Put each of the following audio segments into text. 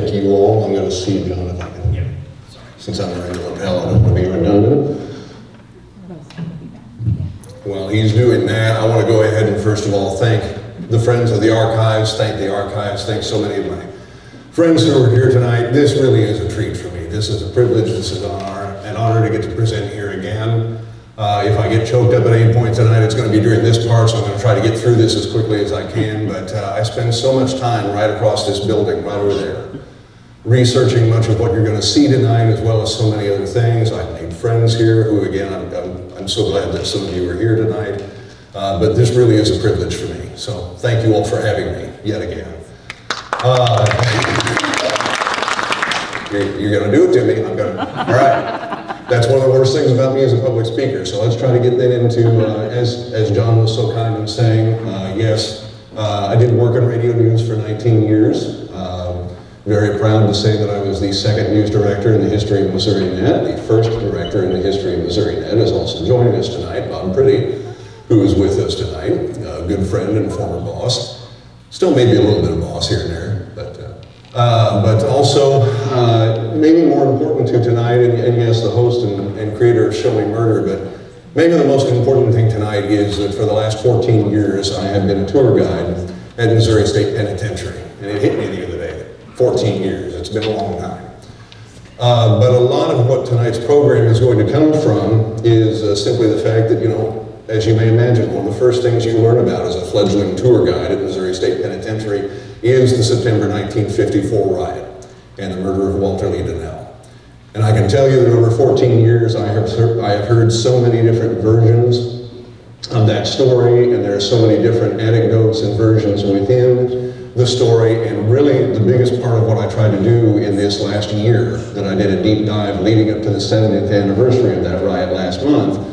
thank you all. I'm going to see John if I can. Yeah. Since I'm wearing the lapel, I don't want to be redundant. While he's doing that, I want to go ahead and first of all thank the friends of the archives, thank so many of my friends who are here tonight. This really is a treat for me. This is a privilege, this is an honor to get to present here again. If I get choked up at any point tonight, it's going to be during this part, so I'm going to try to get through this as quickly as I can, but I spend so much time right across this building, right over there, researching much of what you're going to see tonight, as well as so many other things. I've made friends here who, again, I'm so glad that some of you are here tonight. But this really is a privilege for me. So thank you all for having me yet again. You're going to do it to me. I'm going to. All right. That's one of the worst things about me as a public speaker. So let's try to get that into, as John was so kind in saying, yes, I did work in radio news for 19 years. Very proud to say that I was the second news director in the history of Missouri Net. The first director in the history of Missouri Net is also joining us tonight, Bob Pretty, who is with us tonight, a good friend and former boss. Still maybe a little bit of boss here and there, but also maybe more important to tonight, and yes, the host and creator of Show Me Murder, but maybe the most important thing tonight is that for the last 14 years, I have been a tour guide at Missouri State Penitentiary, and it hit me the other day. 14 years, it's been a long time. But a lot of what tonight's program is going to come from is simply the fact that, you know, as you may imagine, one of the first things you learn about as a fledgling tour guide at Missouri State Penitentiary is the September 1954 riot and the murder of Walter Lee Donnell. And I can tell you that over 14 years I have heard so many different versions of that story, and there are so many different anecdotes and versions within the story, and really the biggest part of what I tried to do in this last year, that I did a deep dive leading up to the 70th anniversary of that riot last month,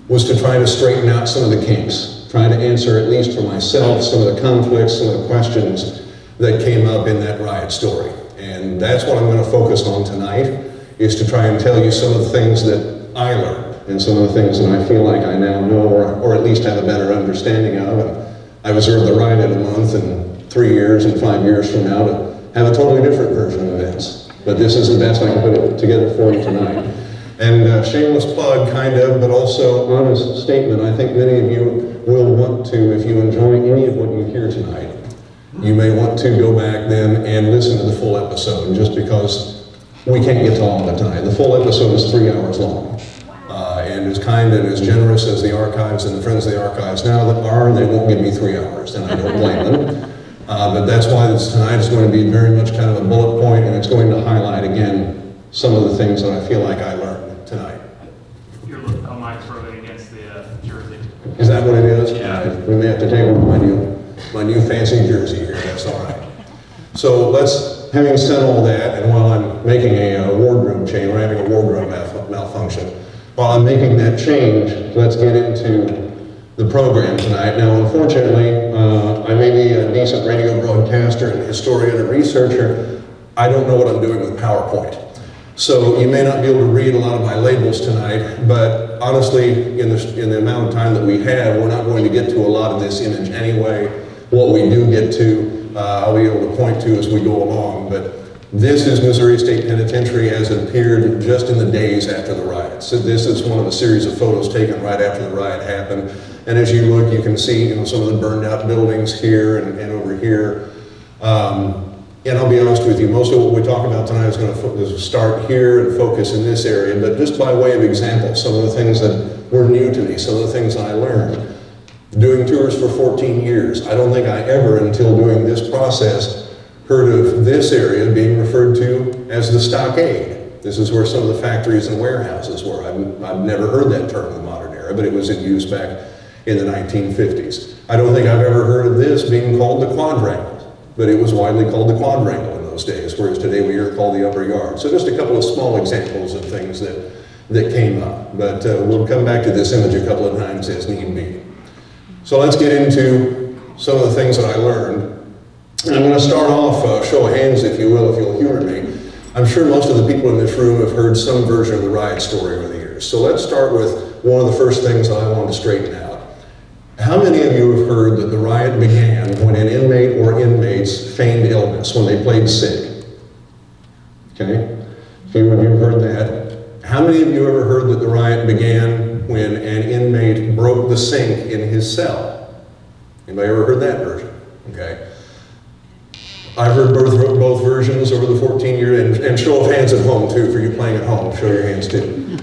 was to try to straighten out some of the kinks, try to answer, at least for myself, some of the conflicts, some of the questions that came up in that riot story. And that's what I'm going to focus on tonight, is to try and tell you some of the things that I learned, and some of the things that I feel like I now know, or at least have a better understanding of. And I've observed the riot in a month, and 3 years and 5 years from now to have a totally different version of events. But this is the best I can put it together for you tonight. And shameless plug, kind of, but also honest statement. I think many of you will want to, if you enjoy any of what you hear tonight, you may want to go back then and listen to the full episode, just because we can't get to all of it tonight. The full episode is 3 hours long. And as kind and as generous as the archives and the friends of the archives now that are, they won't give me 3 hours, and I don't blame them. But that's why tonight is going to be very much kind of a bullet point, and it's going to highlight again some of the things that I feel like I learned tonight. Your lapel mic's rubbing against the jersey. Is that what it is? Yeah. We may have to take off my new fancy jersey here. That's all right. So having said all that, and while I'm making a wardrobe change, we're having a wardrobe malfunction. While I'm making that change, let's get into the program tonight. Now, unfortunately, I may be a decent radio broadcaster and historian and researcher. I don't know what I'm doing with PowerPoint. So you may not be able to read a lot of my labels tonight, but honestly, in the amount of time that we have, we're not going to get to a lot of this image anyway. What we do get to, I'll be able to point to as we go along, but this is Missouri State Penitentiary as it appeared just in the days after the riot. So this is one of a series of photos taken right after the riot happened. And as you look, you can see, some of the burned out buildings here and over here. And I'll be honest with you, most of what we talk about tonight is going to start here and focus in this area, but just by way of example, some of the things that were new to me, some of the things I learned. Doing tours for 14 years, I don't think I ever, until doing this process, heard of this area being referred to as the stockade. This is where some of the factories and warehouses were. I've never heard that term in the modern era, but it was in use back in the 1950s. I don't think I've ever heard of this being called the quadrangle, but it was widely called the quadrangle in those days, whereas today we hear it called the upper yard. So just a couple of small examples of things that came up. But we'll come back to this image a couple of times as need be. So let's get into some of the things that I learned. And I'm going to start off, show of hands if you will, if you'll humor me. I'm sure most of the people in this room have heard some version of the riot story over the years. So let's start with one of the first things that I wanted to straighten out. How many of you have heard that the riot began when an inmate or inmates feigned illness, when they played sick? Okay? A few of you have heard that. How many of you ever heard that the riot began when an inmate broke the sink in his cell? Anybody ever heard that version? Okay. I've heard both versions over the 14 years, and show of hands at home too, for you playing at home, show your hands too.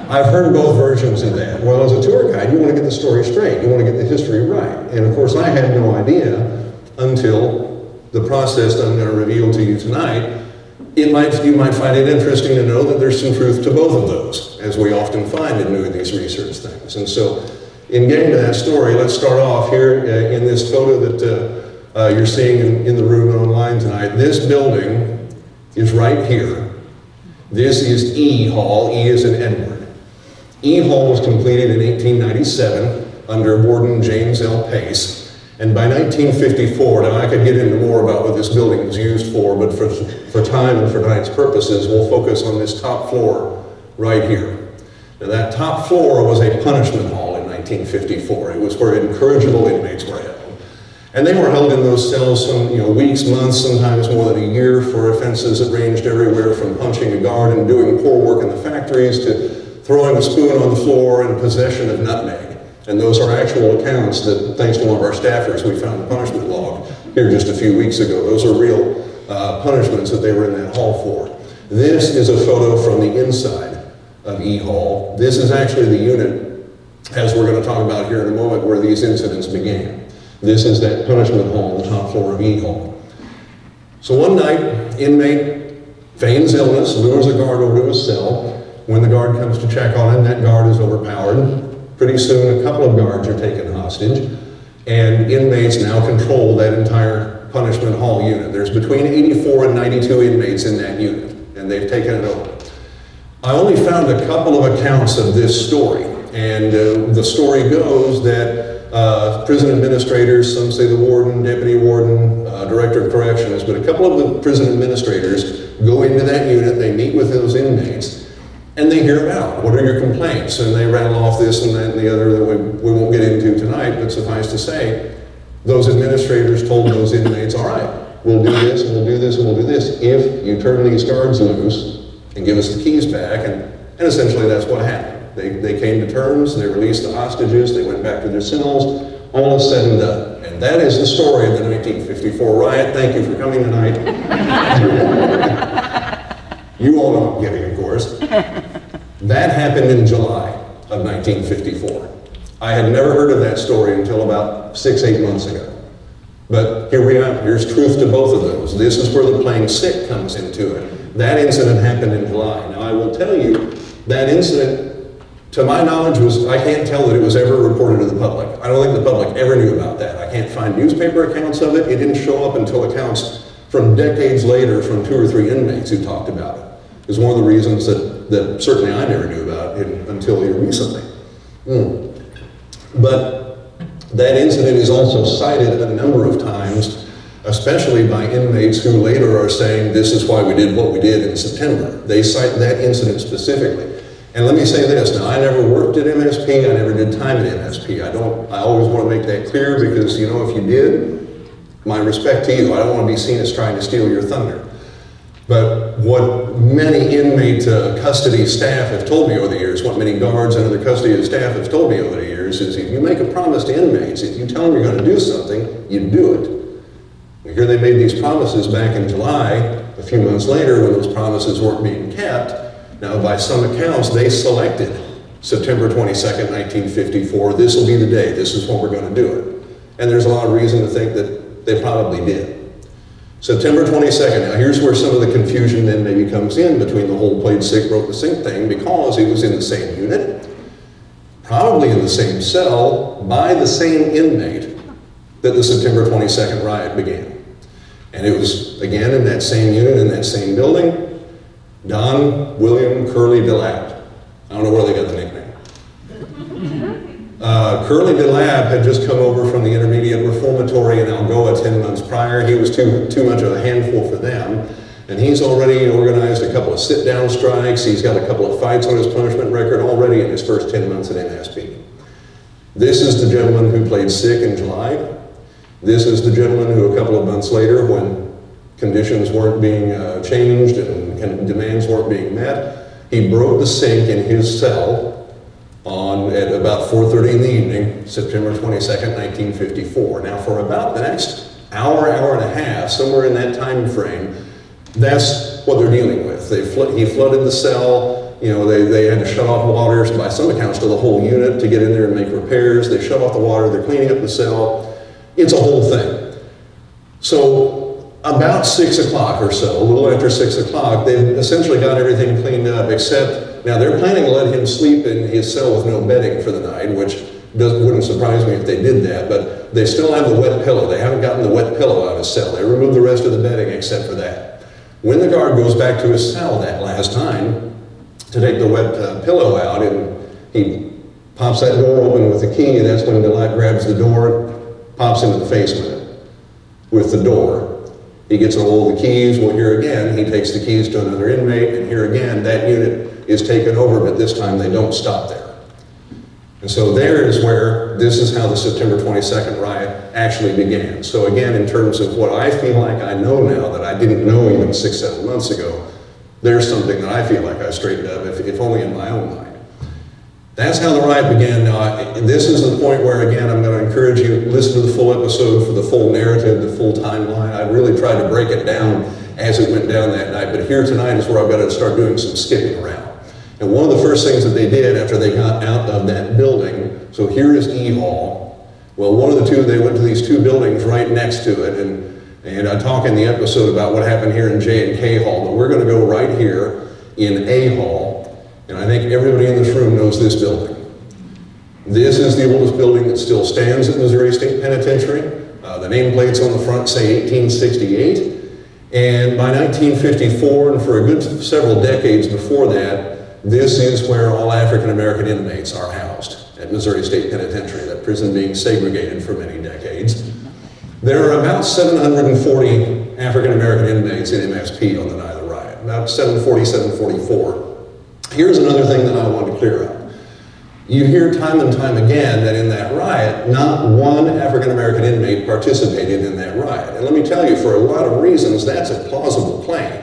I've heard both versions of that. Well, as a tour guide, you want to get the story straight. You want to get the history right. And of course, I had no idea until the process that I'm going to reveal to you tonight. You might find it interesting to know that there's some truth to both of those, as we often find in doing these research things. And so, in getting to that story, let's start off here in this photo that you're seeing in the room and online tonight. This building is right here. This is E Hall. E is in Edward. E Hall was completed in 1897 under Warden James L. Pace. And by 1954, now I could get into more about what this building was used for, but for time and for tonight's purposes, we'll focus on this top floor right here. Now that top floor was a punishment hall in 1954. It was where incorrigible inmates were held. And they were held in those cells some weeks, months, sometimes more than a year for offenses that ranged everywhere from punching a guard and doing poor work in the factories to throwing a spoon on the floor and possession of nutmeg. And those are actual accounts that, thanks to one of our staffers, we found the punishment log here just a few weeks ago. Those are real punishments that they were in that hall for. This is a photo from the inside of E Hall. This is actually the unit, as we're going to talk about here in a moment, where these incidents began. This is that punishment hall on the top floor of E Hall. So one night, inmate feigns illness, lures a guard over to his cell. When the guard comes to check on him, that guard is overpowered. Pretty soon, a couple of guards are taken hostage, and inmates now control that entire punishment hall unit. There's between 84 and 92 inmates in that unit, and they've taken it over. I only found a couple of accounts of this story, and the story goes that prison administrators, some say the warden, deputy warden, director of corrections, but a couple of the prison administrators go into that unit, they meet with those inmates, and they hear about, what are your complaints? And they rattle off this and that and the other that we won't get into tonight, but suffice to say, those administrators told those inmates, all right, we'll do this, and we'll do this, and we'll do this, if you turn these guards loose and give us the keys back. And essentially that's what happened. They came to terms, they released the hostages, they went back to their cells, all is said and done. And that is the story of the 1954 riot. Thank you for coming tonight. You all know I'm kidding, of course. That happened in July of 1954. I had never heard of that story until about 6-8 months ago. But here we are. Here's truth to both of those. This is where the playing sick comes into it. That incident happened in July. Now, I will tell you, that incident, to my knowledge, I can't tell that it was ever reported to the public. I don't think the public ever knew about that. I can't find newspaper accounts of it. It didn't show up until accounts from decades later from 2 or 3 inmates who talked about it. It was one of the reasons that certainly I never knew about it until here recently. But that incident is also cited a number of times, especially by inmates who later are saying this is why we did what we did in September. They cite that incident specifically. And let me say this, now I never worked at MSP, I never did time at MSP. I always want to make that clear because, if you did, my respect to you, I don't want to be seen as trying to steal your thunder. But what many inmate custody staff have told me over the years, what many guards and other custody staff have told me over the years is if you make a promise to inmates, if you tell them you're going to do something, you do it. Here they made these promises back in July. A few months later, when those promises weren't being kept, now by some accounts, they selected September 22nd, 1954. This will be the day. This is when we're going to do it. And there's a lot of reason to think that they probably did. September 22nd, now here's where some of the confusion then maybe comes in between the whole played sick, broke the sink thing, because it was in the same unit, probably in the same cell, by the same inmate that the September 22nd riot began. And it was, again, in that same unit, in that same building, Don William Curly DeLab. I don't know where they got the nickname. Curly DeLab had just come over from the Intermediate Reformatory in Algoa 10 months prior. He was too much of a handful for them. And he's already organized a couple of sit-down strikes. He's got a couple of fights on his punishment record already in his first 10 months at MSP. This is the gentleman who played sick in July. This is the gentleman who a couple of months later, when conditions weren't being changed and demands weren't being met. He broke the sink in his cell at about 4:30 in the evening, September 22nd, 1954. Now for about the next hour and a half, somewhere in that time frame, that's what they're dealing with. He flooded the cell. You know, they had to shut off waters, by some accounts, to the whole unit to get in there and make repairs. They shut off the water, they're cleaning up the cell. It's a whole thing. So about 6 o'clock or so, a little after 6 o'clock, they've essentially got everything cleaned up, except now they're planning to let him sleep in his cell with no bedding for the night, which wouldn't surprise me if they did that, but they still have the wet pillow. They haven't gotten the wet pillow out of his cell. They removed the rest of the bedding except for that. When the guard goes back to his cell that last time to take the wet pillow out, and he pops that door open with the key, and that's when Delight grabs the door, pops him in the face with the door. He gets a hold of the keys. Well, here again, he takes the keys to another inmate, and here again, that unit is taken over, but this time they don't stop there. And so there is where, this is how the September 22nd riot actually began. So again, in terms of what I feel like I know now that I didn't know even 6, 7 months ago, there's something that I feel like I straightened up, if only in my own mind. That's how the riot began. Now, this is the point where, again, I'm going to encourage you to listen to the full episode for the full narrative, the full timeline. I really tried to break it down as it went down that night, but here tonight is where I've got to start doing some skipping around. And one of the first things that they did after they got out of that building, so here is E Hall. Well, one of the two, they went to these two buildings right next to it, and I talk in the episode about what happened here in J and K Hall, but we're going to go right here in A Hall, and I think everybody in this room knows this building. This is the oldest building that still stands at Missouri State Penitentiary. The nameplates on the front say 1868, and by 1954, and for a good several decades before that, this is where all African American inmates are housed at Missouri State Penitentiary, that prison being segregated for many decades. There are about 740 African American inmates in MSP on the night of the riot, about 740, 744. Here's another thing that I want to clear up. You hear time and time again that in that riot, not one African American inmate participated in that riot. And let me tell you, for a lot of reasons, that's a plausible claim.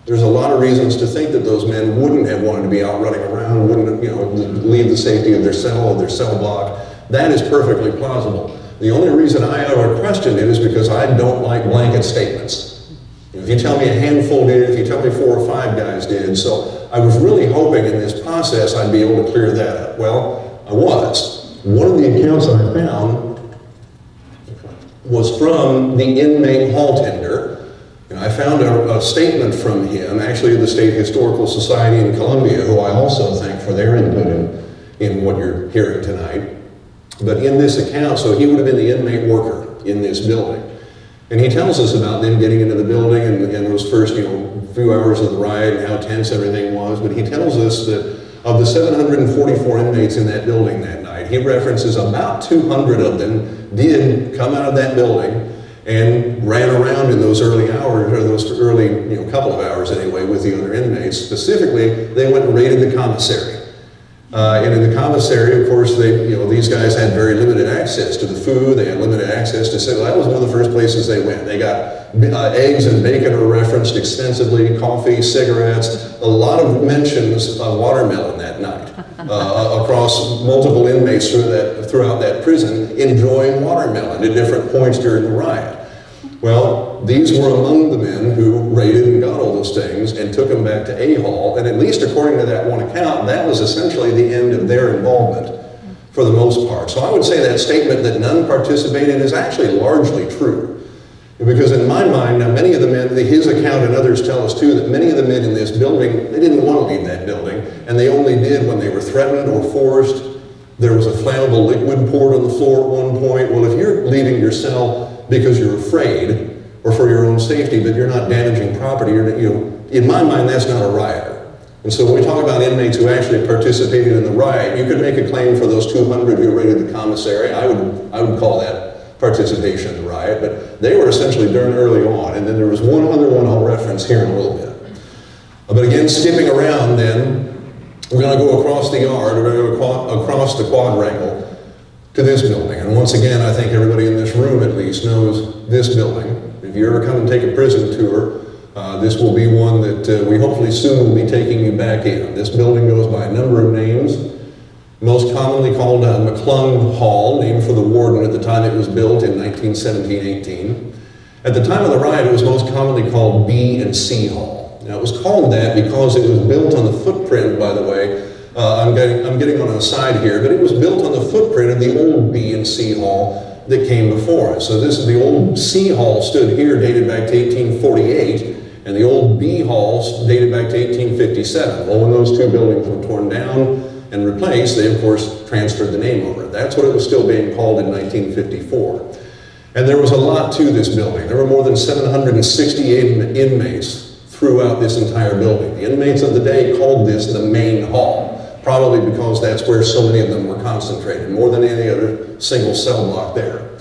There's a lot of reasons to think that those men wouldn't have wanted to be out running around, wouldn't, leave the safety of their cell block. That is perfectly plausible. The only reason I ever questioned it is because I don't like blanket statements. If you tell me a handful did, if you tell me 4 or 5 guys did, so I was really hoping in this process I'd be able to clear that up. Well, I was. One of the accounts I found was from the inmate hall tender. And I found a statement from him, actually of the State Historical Society in Columbia, who I also thank for their input in what you're hearing tonight. But in this account, so he would have been the inmate worker in this building. And he tells us about them getting into the building and those first, few hours of the riot and how tense everything was. But he tells us that of the 744 inmates in that building that night, he references about 200 of them did come out of that building and ran around in those early hours, or those early, couple of hours anyway, with the other inmates. Specifically, they went and raided the commissary. And in the commissary, of course, these guys had very limited access to the food. They had limited access to, that was one of the first places they went. They got eggs and bacon are referenced extensively, coffee, cigarettes, a lot of mentions of watermelon that night across multiple inmates throughout that prison enjoying watermelon at different points during the riot. Well, these were among the men who raided and got all those things and took them back to A Hall, and at least according to that one account, that was essentially the end of their involvement for the most part. So I would say that statement that none participated is actually largely true. Because in my mind, now many of the men, his account and others tell us too, that many of the men in this building, they didn't want to leave that building, and they only did when they were threatened or forced. There was a flammable liquid poured on the floor at one point. Well, if you're leaving your cell because you're afraid or for your own safety, but you're not damaging property, in my mind, that's not a rioter. And so when we talk about inmates who actually participated in the riot, you could make a claim for those 200 who raided the commissary. I would call that participation in the riot, but they were essentially during early on. And then there was one other one I'll reference here in a little bit. But again, skipping around then, we're going to go across the yard, we're going to go across the quadrangle to this building. And once again, I think everybody in this room at least knows this building. If you ever come and take a prison tour, This will be one that we hopefully soon will be taking you back in. This building goes by a number of names, most commonly called McClung Hall, named for the warden at the time it was built in 1917-18. At the time of the riot, it was most commonly called B and C Hall. Now, it was called that because it was built on the footprint, by the way, I'm getting on an aside here, but it was built on the footprint of the old B and C Hall that came before it. So this is the old C Hall stood here, dated back to 1848, and the old B Halls dated back to 1857. Well, when those two buildings were torn down and replaced, they of course transferred the name over. That's what it was still being called in 1954. And there was a lot to this building. There were more than 768 inmates throughout this entire building. The inmates of the day called this the main hall, probably because that's where so many of them were concentrated, more than any other single cell block there.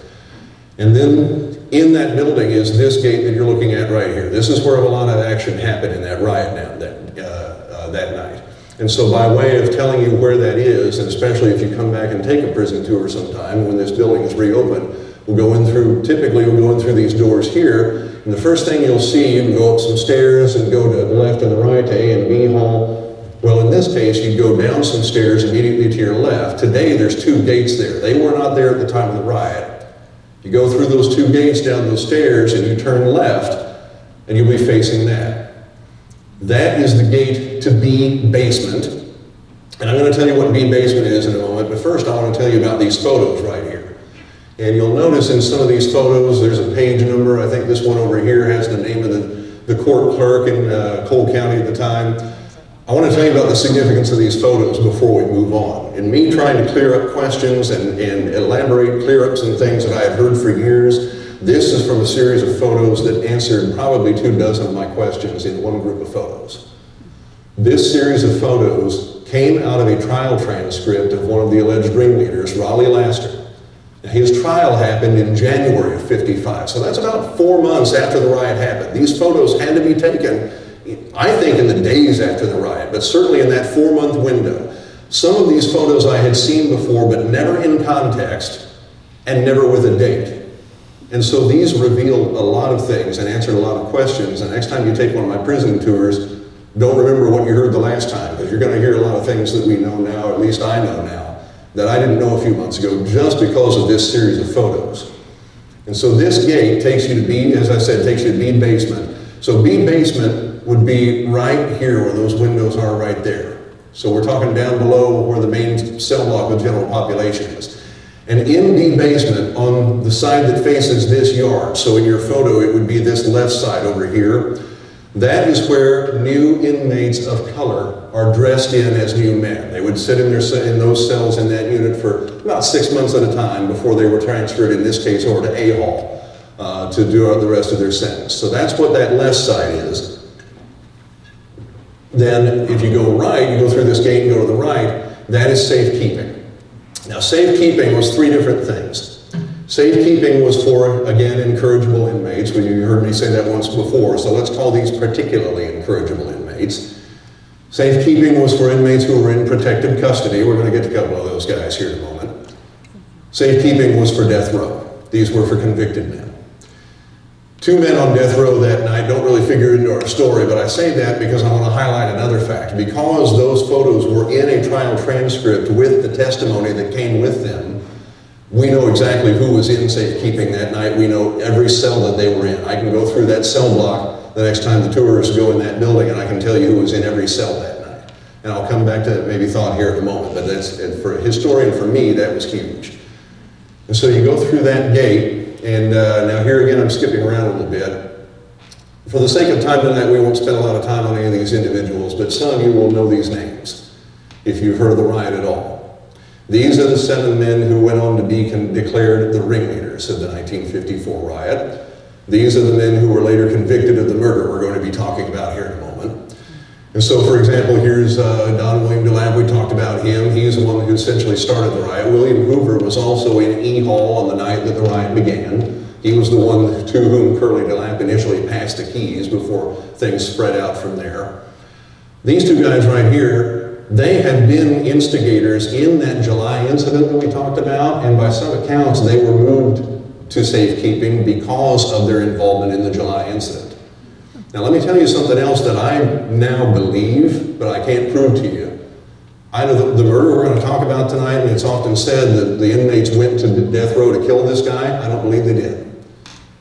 And then in that building is this gate that you're looking at right here. This is where a lot of action happened in that riot that night. And so by way of telling you where that is, and especially if you come back and take a prison tour sometime when this building is reopened, typically we'll go in through these doors here, and the first thing you'll see, you can go up some stairs and go to the left and the right to A and B Hall. Well, in this case, you go down some stairs immediately to your left. Today, there's two gates there. They were not there at the time of the riot. You go through those two gates down those stairs and you turn left, and you'll be facing that. That is the gate to B basement. And I'm going to tell you what B basement is in a moment, but first I want to tell you about these photos right here. And you'll notice in some of these photos, there's a page number. I think this one over here has the name of the court clerk in Cole County at the time. I want to tell you about the significance of these photos before we move on. In me trying to clear up questions and elaborate clear-ups and things that I have heard for years, this is from a series of photos that answered probably 24 of my questions in one group of photos. This series of photos came out of a trial transcript of one of the alleged ringleaders, Raleigh Laster. Now, his trial happened in January of '55, so that's about 4 months after the riot happened. These photos had to be taken, I think, in the days after the riot, but certainly in that 4-month window. Some of these photos I had seen before, but never in context and never with a date. And so these reveal a lot of things and answer a lot of questions. And next time you take one of my prison tours, don't remember what you heard the last time, because you're going to hear a lot of things that we know now, or at least I know now, that I didn't know a few months ago, just because of this series of photos. And so this gate takes you to B, as I said, takes you to B basement. So B basement would be right here where those windows are right there. So we're talking down below where the main cell block of general population is. And in B basement, on the side that faces this yard, so in your photo it would be this left side over here, that is where new inmates of color are dressed in as new men. They would sit in those cells in that unit for about 6 months at a time before they were transferred, in this case, over to A Hall to do the rest of their sentence. So that's what that left side is. Then if you go right, you go through this gate and go to the right, that is safekeeping. Now, safekeeping was 3 different things. Safekeeping was for, again, incorrigible inmates. You heard me say that once before, so let's call these particularly incorrigible inmates. Safekeeping was for inmates who were in protective custody. We're going to get to a couple of those guys here in a moment. Safekeeping was for death row. These were for convicted men. 2 men on death row that night don't really figure into our story, but I say that because I want to highlight another fact. Because those photos were in a trial transcript with the testimony that came with them, we know exactly who was in safekeeping that night. We know every cell that they were in. I can go through that cell block the next time the tourists go in that building, and I can tell you who was in every cell that night. And I'll come back to maybe thought here in a moment, but that's, for a historian, for me, that was huge. And so you go through that gate, and now here again, I'm skipping around a little bit. For the sake of time tonight, we won't spend a lot of time on any of these individuals, but some of you will know these names if you've heard of the riot at all. These are the 7 men who went on to be declared the ringleaders of the 1954 riot. These are the men who were later convicted of the murder we're going to be talking about here in a moment. And so, for example, here's Don William DeLamp. We talked about him. He's the one who essentially started the riot. William Hoover was also in E Hall on the night that the riot began. He was the one to whom Curly DeLamp initially passed the keys before things spread out from there. These 2 guys right here, they had been instigators in that July incident that we talked about, and by some accounts, they were moved to safekeeping because of their involvement in the July incident. Now let me tell you something else that I now believe, but I can't prove to you. I know the murder we're going to talk about tonight, and it's often said that the inmates went to death row to kill this guy. I don't believe they did.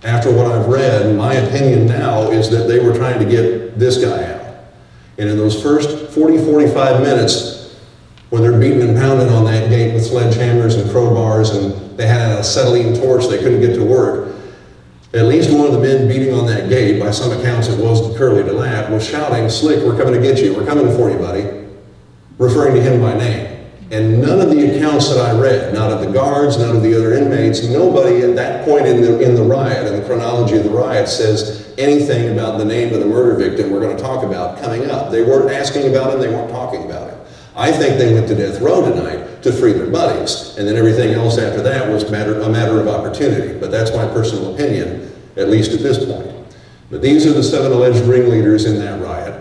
After what I've read, my opinion now is that they were trying to get this guy out. And in those first 40-45 minutes, when they're beating and pounding on that gate with sledgehammers and crowbars, and they had an acetylene torch, they couldn't get to work, at least one of the men beating on that gate, by some accounts it was Curly DeLapp, was shouting, "Slick, we're coming to get you, we're coming for you, buddy," referring to him by name. And none of the accounts that I read, not of the guards, none of the other inmates, nobody at that point in the riot, in the chronology of the riot, says anything about the name of the murder victim we're going to talk about coming up. They weren't asking about him, they weren't talking about him. I think they went to death row tonight to free their buddies, and then everything else after that was a matter of opportunity. But that's my personal opinion, at least at this point. But these are the 7 alleged ringleaders in that riot.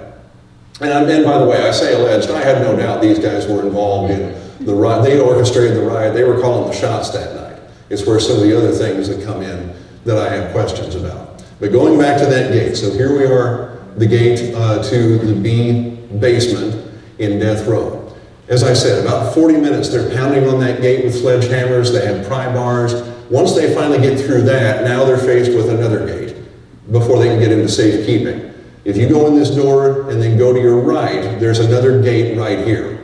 And by the way, I say alleged, I had no doubt these guys were involved in the riot. They orchestrated the riot, they were calling the shots that night. It's where some of the other things that come in that I have questions about. But going back to that gate, so here we are, the gate to the B basement in death row. As I said, about 40 minutes they're pounding on that gate with sledgehammers, they have pry bars. Once they finally get through that, now they're faced with another gate before they can get into safekeeping. If you go in this door and then go to your right, there's another gate right here.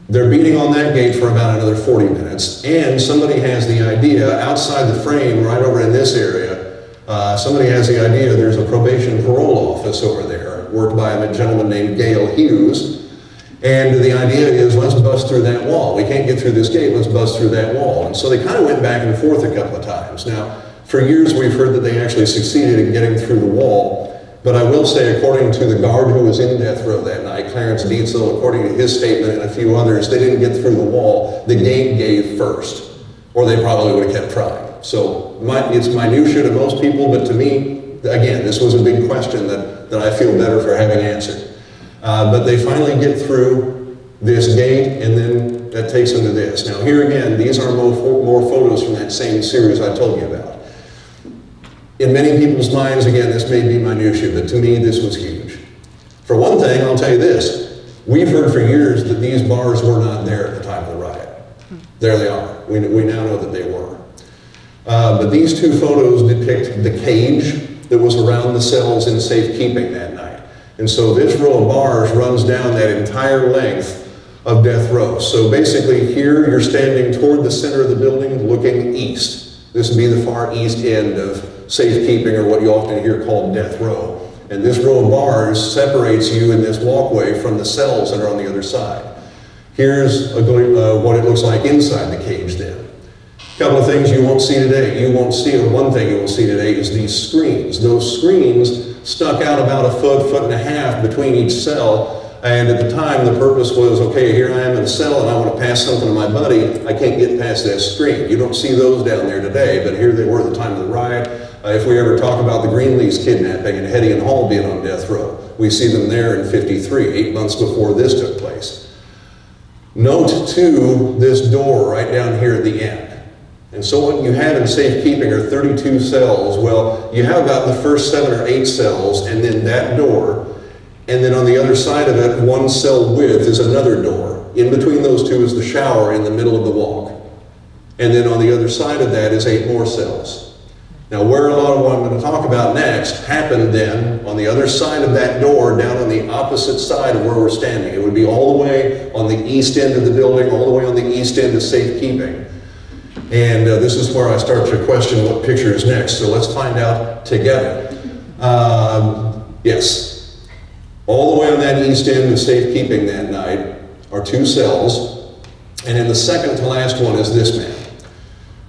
They're beating on that gate for about another 40 minutes, and somebody has the idea, outside the frame, right over in this area, somebody has the idea there's a probation parole office over there, worked by a gentleman named Gale Hughes, and the idea is, let's bust through that wall. We can't get through this gate, let's bust through that wall. And so they kind of went back and forth a couple of times. Now, for years we've heard that they actually succeeded in getting through the wall. But I will say, according to the guard who was in death row that night, Clarence Dietzel, according to his statement and a few others, they didn't get through the wall. The gate gave first, or they probably would have kept trying. So it's minutiae to most people, but to me, again, this was a big question that I feel better for having answered. But they finally get through this gate, and then that takes them to this. Now here again, these are more photos from that same series I told you about. In many people's minds, again, this may be minutiae, but to me, this was huge. For one thing, I'll tell you this. We've heard for years that these bars were not there at the time of the riot. There they are. We now know that they were. But these 2 photos depict the cage that was around the cells in safekeeping that night. And so this row of bars runs down that entire length of death row. So basically here, you're standing toward the center of the building looking east. This would be the far east end of safekeeping, or what you often hear called death row. And this row of bars separates you in this walkway from the cells that are on the other side. Here's what it looks like inside the cage then. A couple of things you won't see today. One thing you will see today is these screens. Those screens stuck out about a foot and a half between each cell. And at the time, the purpose was, okay, here I am in a cell and I want to pass something to my buddy. I can't get past that screen. You don't see those down there today, but here they were at the time of the riot. If we ever talk about the Greenleaf's kidnapping and Hetty and Hall being on death row, we see them there in '53, 8 months before this took place. Note too, this door right down here at the end. And so what you have in safekeeping are 32 cells. Well, you have about the first 7 or 8 cells, and then that door. And then on the other side of it, 1 cell width is another door. In between those 2 is the shower in the middle of the walk. And then on the other side of that is 8 more cells. Now where a lot of what I'm going to talk about next happened then on the other side of that door, down on the opposite side of where we're standing. It would be all the way on the east end of the building, all the way on the east end of safekeeping. And this is where I start to question what picture is next. So let's find out together. Yes. All the way on that east end of safekeeping that night are 2 cells, and in the second to last one is this man.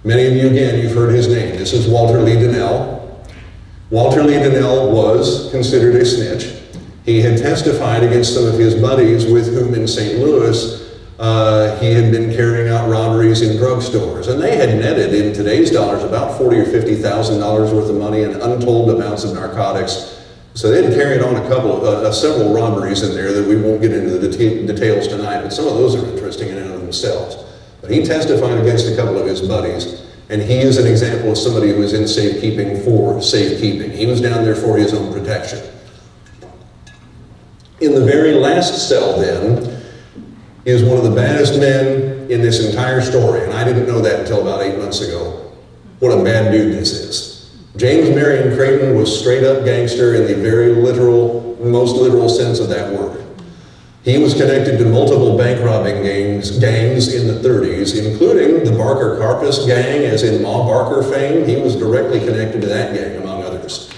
Many of you, again, you've heard his name. This is Walter Lee Donnell. Walter Lee Donnell was considered a snitch. He had testified against some of his buddies with whom in St. Louis he had been carrying out robberies in drugstores, and they had netted in today's dollars about $40,000 or $50,000 worth of money and untold amounts of narcotics. So they had carried on several robberies in there that we won't get into the details tonight, but some of those are interesting in and of themselves. But he testified against a couple of his buddies, And he is an example of somebody who is in safekeeping for safekeeping. He was down there for his own protection. In the very last cell then is one of the baddest men in this entire story, and I didn't know that until about 8 months ago. What a bad dude this is. James Marion Creighton was straight up gangster in the very literal, most literal sense of that word. He was connected to multiple bank robbing gangs in the 30s, including the Barker Carpus gang, as in Ma Barker fame. He was directly connected to that gang, among others.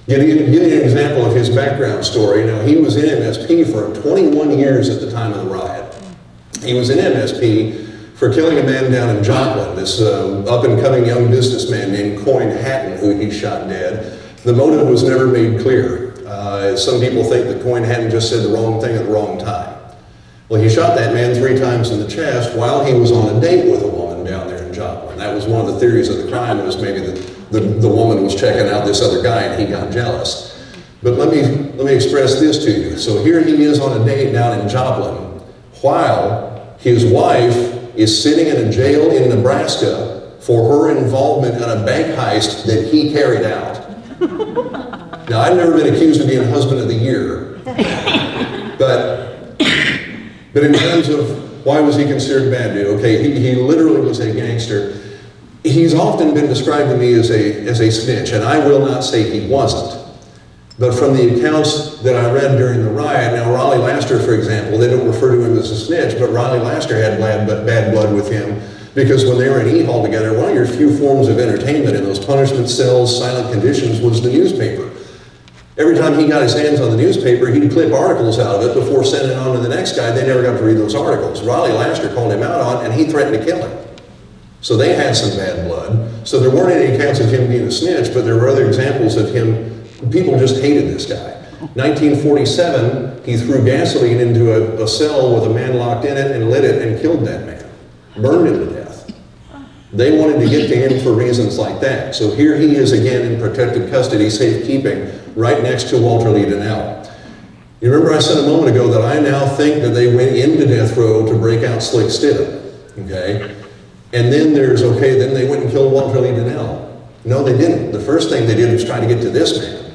Give you an example of his background story. Now, he was in MSP for 21 years at the time of the riot. He was in MSP for killing a man down in Joplin, this up-and-coming young businessman named Coin Hatton, who he shot dead. The motive was never made clear. Some people think that Coin Hatton just said the wrong thing at the wrong time. Well, he shot that man 3 times in the chest while he was on a date with a woman down there in Joplin. That was one of the theories of the crime, was maybe that the woman was checking out this other guy and he got jealous. But let me express this to you. So here he is on a date down in Joplin while his wife is sitting in a jail in Nebraska for her involvement in a bank heist that he carried out. Now, I've never been accused of being husband of the year, but in terms of why was he considered a bad dude? Okay, he literally was a gangster. He's often been described to me as a snitch, and I will not say he wasn't. But from the accounts that I read during the riot, now Raleigh Laster, for example, they don't refer to him as a snitch, but Raleigh Laster had bad blood with him, because when they were in E-Hall together, one of your few forms of entertainment in those punishment cells, silent conditions, was the newspaper. Every time he got his hands on the newspaper, he'd clip articles out of it before sending it on to the next guy. They never got to read those articles. Raleigh Laster called him out on, and he threatened to kill him. So they had some bad blood. So there weren't any accounts of him being a snitch, but there were other examples of him. People just hated this guy. 1947, he threw gasoline into a cell with a man locked in it and lit it and killed that man. Burned him to death. They wanted to get to him for reasons like that. So here he is again in protective custody, safekeeping, right next to Walter Lee Donnell. You remember I said a moment ago that I now think that they went into death row to break out Slick Stidham, okay? And then then they went and killed Walter Lee Donnell. No, they didn't. The first thing they did was try to get to this man.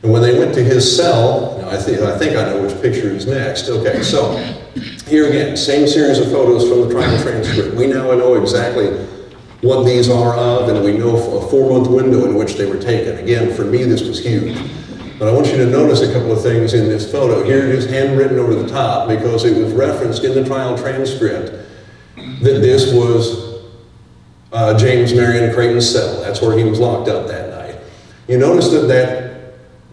And when they went to his cell, now I think I know which picture is next. Okay, so here again, same series of photos from the trial transcript. We now know exactly what these are of, and we know a 4-month window in which they were taken. Again, for me, this was huge. But I want you to notice a couple of things in this photo. Here it is handwritten over the top because it was referenced in the trial transcript that this was James Marion Creighton's cell. That's where he was locked up that night. You notice that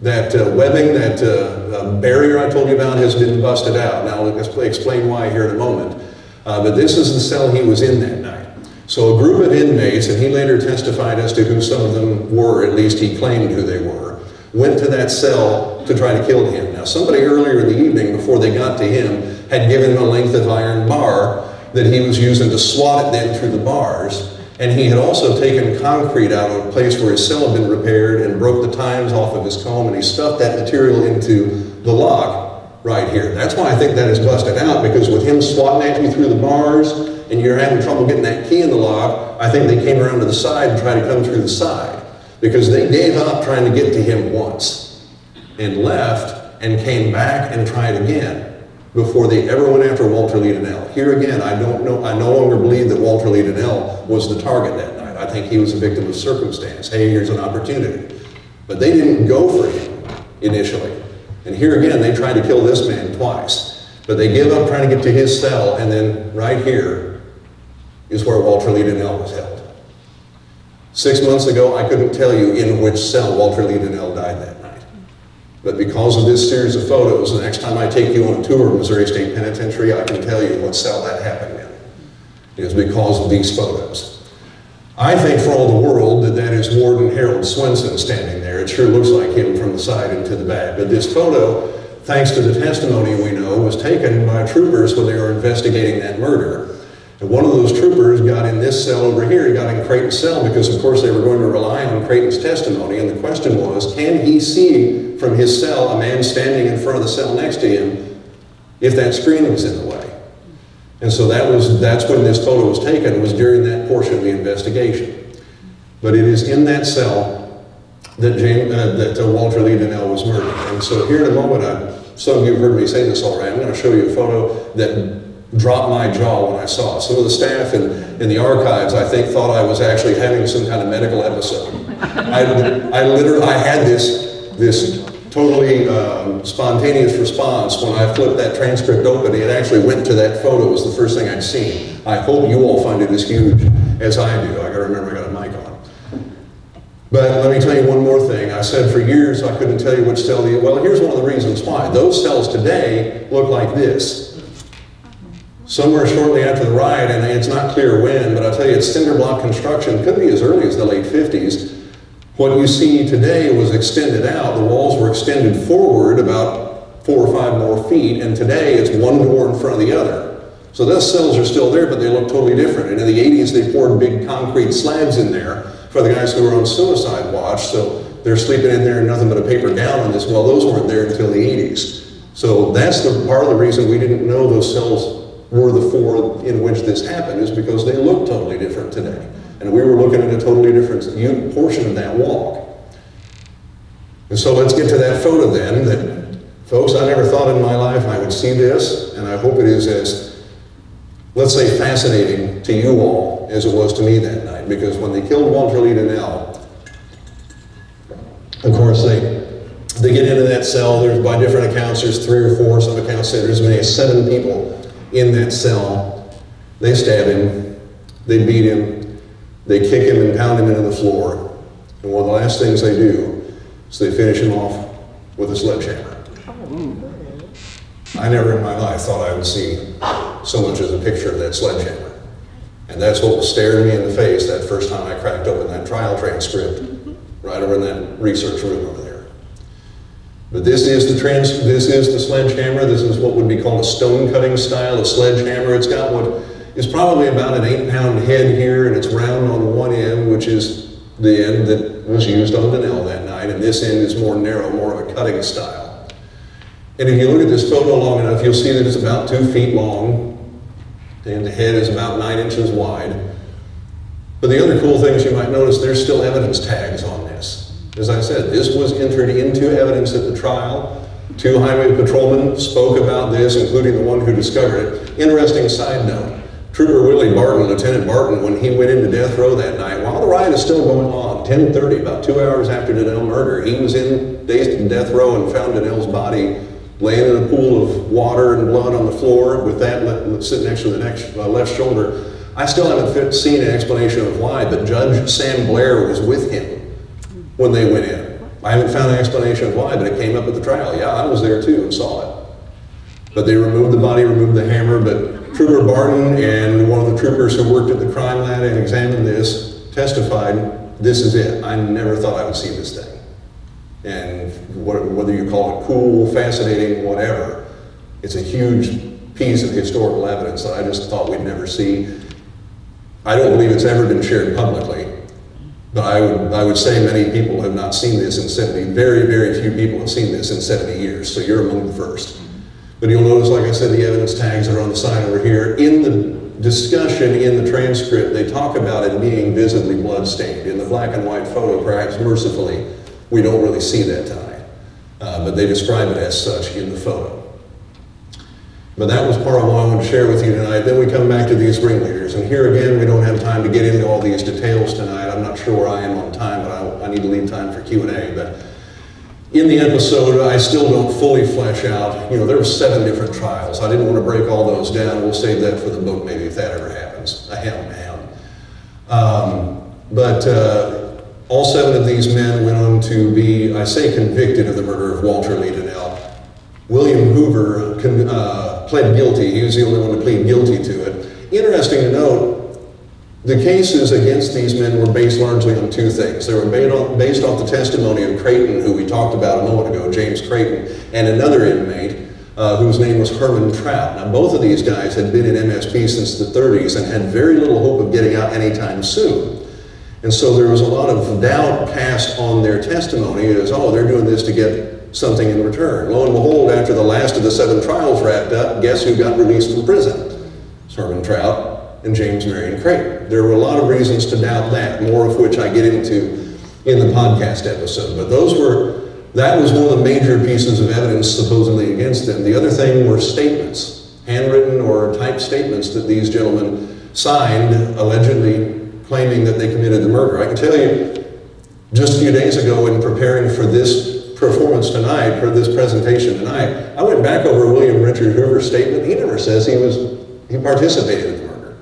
webbing, that barrier I told you about has been busted out. Now I'll explain why here in a moment. But this is the cell he was in that night. So a group of inmates, and he later testified as to who some of them were, at least he claimed who they were, went to that cell to try to kill him. Now somebody earlier in the evening, before they got to him, had given him a length of iron bar that he was using to swat it then through the bars. And he had also taken concrete out of a place where his cell had been repaired and broke the tines off of his comb, and he stuffed that material into the lock right here. That's why I think that is busted out, because with him swatting at you through the bars and you're having trouble getting that key in the lock, I think they came around to the side and tried to come through the side, because they gave up trying to get to him once and left and came back and tried again before they ever went after Walter Lee Donnell. Here again, I no longer believe that Walter Lee Donnell was the target that night. I think he was a victim of circumstance. Hey, here's an opportunity. But they didn't go for him initially. And here again, they tried to kill this man twice. But they give up trying to get to his cell, and then right here is where Walter Lee Donnell was held. 6 months ago, I couldn't tell you in which cell Walter Lee Donnell died that night. But because of this series of photos, the next time I take you on a tour of Missouri State Penitentiary, I can tell you what cell that happened in. It was because of these photos. I think for all the world that is Warden Harold Swenson standing there. It sure looks like him from the side and to the back. But this photo, thanks to the testimony we know, was taken by troopers when they were investigating that murder. And one of those troopers got in this cell over here. He got in Creighton's cell because, of course, they were going to rely on Creighton's testimony. And the question was, can he see from his cell a man standing in front of the cell next to him if that screen was in the way? And so that's when this photo was taken. It was during that portion of the investigation. But it is in that cell that Walter Lee Donnell was murdered. And so here in a moment, some of you have heard me say this already. I'm going to show you a photo that dropped my jaw when I saw it. Some of the staff in the archives, I think, thought I was actually having some kind of medical episode. I had this totally spontaneous response when I flipped that transcript open. It actually went to that photo. It was the first thing I'd seen. I hope you all find it as huge as I do. I gotta remember I got a mic on. But let me tell you one more thing. I said for years I couldn't tell you which cell well, here's one of the reasons why. Those cells today look like this. Somewhere shortly after the riot, and it's not clear when, but I'll tell you it's cinder block construction, could be as early as the late 50s. What you see today was extended out. The walls were extended forward about 4 or 5 more feet, and today it's one door in front of the other. So those cells are still there, but they look totally different. And in the 80s, they poured big concrete slabs in there for the guys who were on suicide watch, so they're sleeping in there and nothing but a paper gown on this. Well, those weren't there until the 80s. So that's part of the reason we didn't know those cells were the 4 in which this happened, is because they look totally different today. And we were looking at a totally different portion of that wall. And so let's get to that photo then. That, folks, I never thought in my life I would see this, and I hope it is as, let's say, fascinating to you all as it was to me that night. Because when they killed Walter Lee Donnell, of course, they get into that cell. There's, by different accounts, there's 3 or 4. Some accounts say there's as many as 7 people in that cell. They stab him, they beat him, they kick him and pound him into the floor. And one of the last things they do is they finish him off with a sledgehammer. I never in my life thought I would see so much as a picture of that sledgehammer. And that's what was staring me in the face that first time I cracked open that trial transcript right over in that research room over there. But this is the sledgehammer. This is what would be called a stone cutting style of sledgehammer. It's got what is probably about an 8-pound head here, and it's round on one end, which is the end that was used on Donnell that night, and this end is more narrow, more of a cutting style. And if you look at this photo long enough, you'll see that it's about 2 feet long, and the head is about 9 inches wide. But the other cool things you might notice, there's still evidence tags on this. As I said, this was entered into evidence at the trial. 2 highway patrolmen spoke about this, including the one who discovered it. Interesting side note, Trooper Willie Barton, Lieutenant Barton, when he went into death row that night, while the riot is still going on, 10:30, about 2 hours after Donnell murder, he was in death row and found Donnell's body laying in a pool of water and blood on the floor with that sitting next to the left shoulder. I still haven't seen an explanation of why, but Judge Sam Blair was with him when they went in. I haven't found an explanation of why, but it came up at the trial. Yeah, I was there too and saw it. But they removed the body, removed the hammer, but Trooper Barton and one of the troopers who worked at the crime lab and examined this testified, this is it. I never thought I would see this thing. And whether you call it cool, fascinating, whatever, it's a huge piece of historical evidence that I just thought we'd never see. I don't believe it's ever been shared publicly, but I would say many people have not seen this in 70, very, very few people have seen this in 70 years, so you're among the first. But you'll notice, like I said, the evidence tags that are on the side over here. In the discussion in the transcript, they talk about it being visibly bloodstained. In the black and white photo, perhaps mercifully, we don't really see that tonight, but they describe it as such in the photo. But that was part of what I wanted to share with you tonight. Then we come back to these ringleaders, and here again, we don't have time to get into all these details tonight. I'm not sure where I am on time, but I need to leave time for Q&A. But in the episode, I still don't fully flesh out, there were 7 different trials. I didn't want to break all those down. We'll save that for the book maybe if that ever happens. But all 7 of these men went on to be, I say, convicted of the murder of Walter Lee Donnell. William Hoover pled guilty. He was the only one to plead guilty to it. Interesting to note, the cases against these men were based largely on 2 things. They were based off the testimony of Creighton, who we talked about a moment ago, James Creighton, and another inmate whose name was Herman Trout. Now, both of these guys had been in MSP since the 30s and had very little hope of getting out anytime soon. And so there was a lot of doubt cast on their testimony as, they're doing this to get something in return. Lo and behold, after the last of the 7 trials wrapped up, guess who got released from prison? Sermon Trout, and James Marion Creighton. There were a lot of reasons to doubt that, more of which I get into in the podcast episode. But that was one of the major pieces of evidence supposedly against them. The other thing were statements, handwritten or typed statements that these gentlemen signed, allegedly claiming that they committed the murder. I can tell you, just a few days ago in preparing for this performance tonight, for this presentation tonight, I went back over William Richard Hoover's statement. He never says he participated in the murder.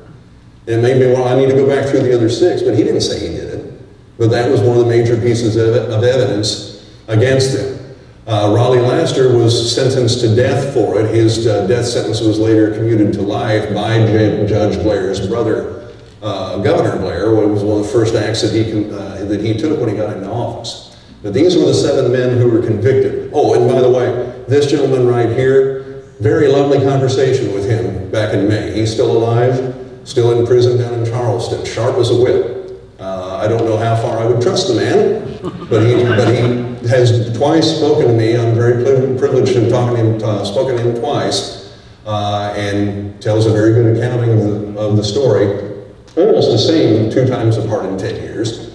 It made me, I need to go back through the other 6, but he didn't say he did it. But that was one of the major pieces of evidence against them. Raleigh Laster was sentenced to death for it. His death sentence was later commuted to life by Judge Blair's brother, Governor Blair. It was one of the first acts that he took when he got into office. But these were the 7 men who were convicted. Oh, and by the way, this gentleman right here, very lovely conversation with him back in May. He's still alive, still in prison down in Charleston, sharp as a whip. I don't know how far I would trust the man, but he has twice spoken to me. I'm very privileged in spoken to him twice, and tells a very good accounting of the story, almost the same 2 times apart in 10 years.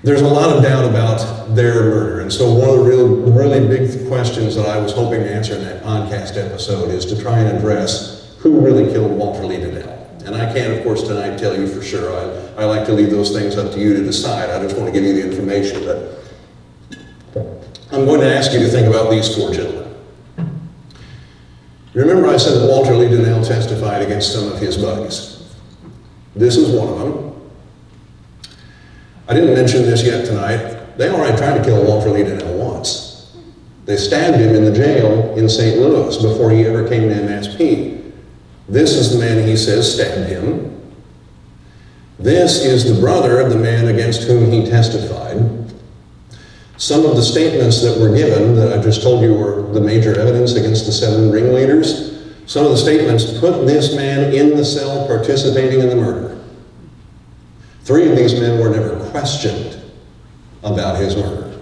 There's a lot of doubt about their murder, and so one of the really big questions that I was hoping to answer in that podcast episode is to try and address who really killed Walter Lee Donnell. And I can't, of course, tonight tell you for sure. I like to leave those things up to you to decide. I just want to give you the information. But I'm going to ask you to think about these 4 gentlemen. Remember I said that Walter Lee Donnell testified against some of his buddies. This is one of them. I didn't mention this yet tonight. They already tried to kill Walter Lee Donnell once. They stabbed him in the jail in St. Louis before he ever came to MSP. This is the man he says stabbed him. This is the brother of the man against whom he testified. Some of the statements that were given that I just told you were the major evidence against the 7 ringleaders. Some of the statements put this man in the cell participating in the murder. 3 of these men were never questioned about his murder.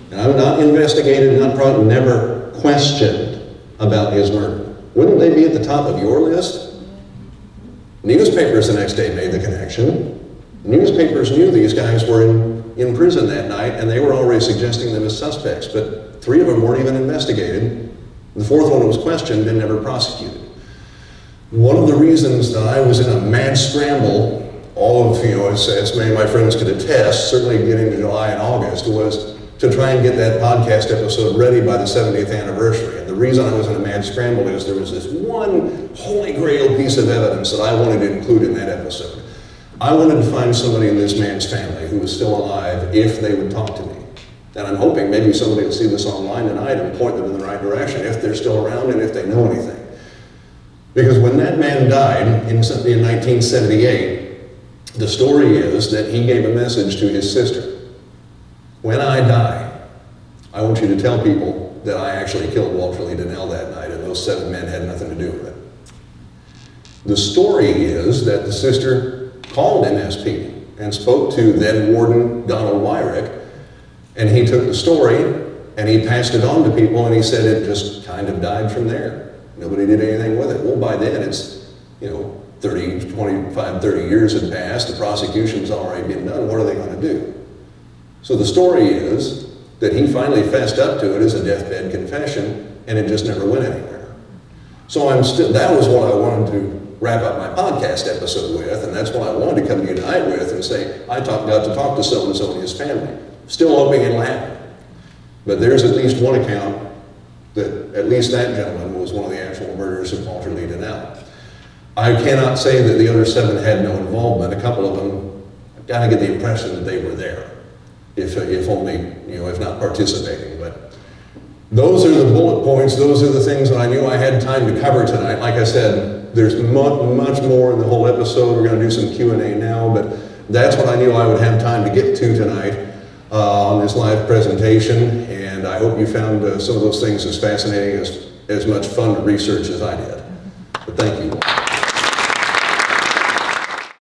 And I'm not investigated, never questioned about his murder. Wouldn't they be at the top of your list? Newspapers the next day made the connection. Newspapers knew these guys were in prison that night, and they were already suggesting them as suspects, but 3 of them weren't even investigated. The 4th one was questioned and never prosecuted. One of the reasons that I was in a mad scramble, all of, as many of my friends could attest, certainly getting to July and August, was to try and get that podcast episode ready by the 70th anniversary. And the reason I was in a mad scramble is there was this one holy grail piece of evidence that I wanted to include in that episode. I wanted to find somebody in this man's family who was still alive if they would talk to me. And I'm hoping maybe somebody will see this online tonight and point them in the right direction if they're still around and if they know anything. Because when that man died in 1978, the story is that he gave a message to his sister. When I die, I want you to tell people that I actually killed Walter Lee Donnell that night, and those 7 men had nothing to do with it. The story is that the sister called MSP and spoke to then Warden Donald Wyrick, and he took the story and he passed it on to people, and he said it just kind of died from there. Nobody did anything with it. Well, by then it's, 25, 30 years had passed, the prosecution's already been done, what are they going to do? So the story is that he finally fessed up to it as a deathbed confession, and it just never went anywhere. So that was what I wanted to wrap up my podcast episode with, and that's what I wanted to come to you tonight with and say, I got to talk to so-and-so and his family. Still hoping it'll happen. But there's at least one account that at least that gentleman was one of the actual murderers of Walter Lee Donnell. I cannot say that the other 7 had no involvement. A couple of them, I got to get the impression that they were there, if only, if not participating. But those are the bullet points. Those are the things that I knew I had time to cover tonight. Like I said, there's much more in the whole episode. We're going to do some Q&A now, but that's what I knew I would have time to get to tonight on this live presentation. And I hope you found some of those things as fascinating, as much fun to research as I did. But thank you.